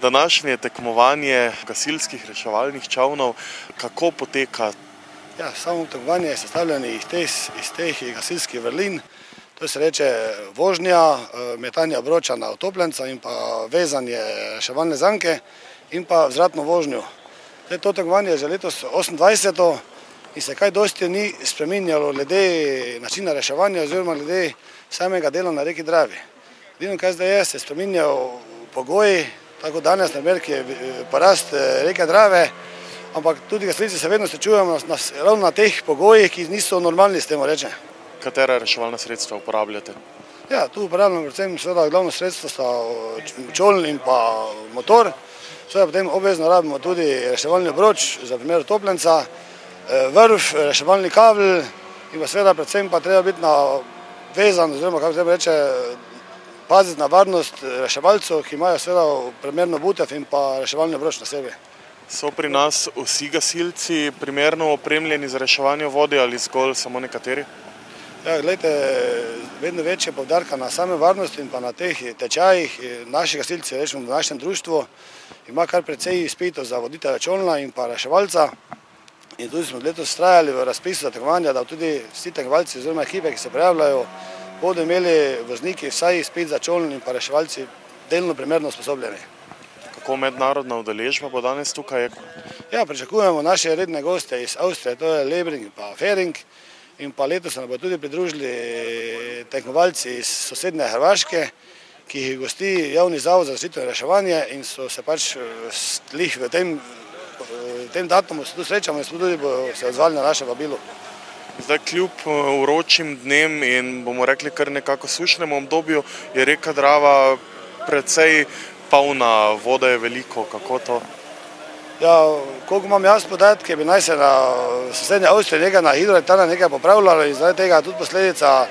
Današnje tekmovanje gasilskih reševalnih čolnov, kako poteka? Ja, samo tekmovanje je sestavljeno iz teh gasilskih vrlin. To se reče vožnja, metanje obroča na utopljenca in pa vezanje reševalne zanke in pa vzvratno vožnjo. To tekmovanje je že letos 28. in se kaj dosti ni spreminjalo glede načina reševanja oziroma glede samega dela na reki Dravi. Edino kaj zdaj je, se spreminjajo pogoji, tako danes, na primer, ki je porast reke Drave, ampak tudi gasilci se vedno srečujemo ravno na teh pogojih, ki niso normalni, s temu reče. Katera reševalna sredstva uporabljate? Ja, tu uporabljamo predvsem seveda glavno sredstvo sta čoln in pa motor. Seveda potem obvezno rabimo tudi reševalni obroč za primer utopljenca, vrv, reševalni kabel in pa seveda predvsem pa treba biti vezan oziroma, kako se reče, paziti na varnost reševalcev, ki imajo seveda primerno butev in pa reševalni obroč na sebi. So pri nas vsi gasilci primerno opremljeni za reševanje vode ali zgolj samo nekateri? Ja, gledajte, vedno več je poudarka na same varnosti in pa na teh tečajih. Naši gasilci, rečemo v našem društvu, ima kar precej izpitov za voditelja čolna in pa reševalca. In tudi smo letos vztrajali v razpisu za tekmovanja, da tudi vsi tekmovalci oziroma ekipe, ki se prijavljajo, bodo imeli vozniki vsaj izpit za čoln in pa reševalci delno primerno usposobljeni. Kako mednarodna udeležba bo danes tukaj? Ja, pričakujemo naše redne goste iz Avstrije, to je Lebring in pa Fering. In pa letos se nam bodo tudi pridružili tekmovalci iz sosednje Hrvaške, ki jih gosti Javni zavod za zaščito in reševanje in so se pač v tem datumu se tu srečamo in smo tudi se odzvali na naše vabilo. Zdaj kljub vročim dnem in bomo rekli kar nekako sušnemu obdobju je reka Drava precej polna, voda je veliko, kako to? Ja, koliko imam jaz podatke, bi naj se na sosednje Avstrije nekaj na hidroelektrarnah nekaj popravljalo in zaradi tega tudi posledica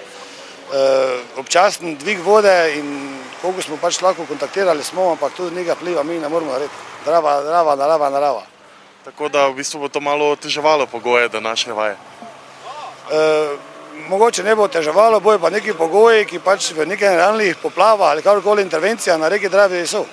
občasen dvig vode in koliko smo pač lahko kontaktirali smo, ampak tudi nekaj vpliva mi ne moramo narediti. Narava. Tako da v bistvu bo to malo oteževalo pogoje današnje vaje? Mogoče ne bo oteževalo, bojo pa neki pogoji, ki pač v nekaj realnih poplavah ali karkoli intervencija na reki Dravi so.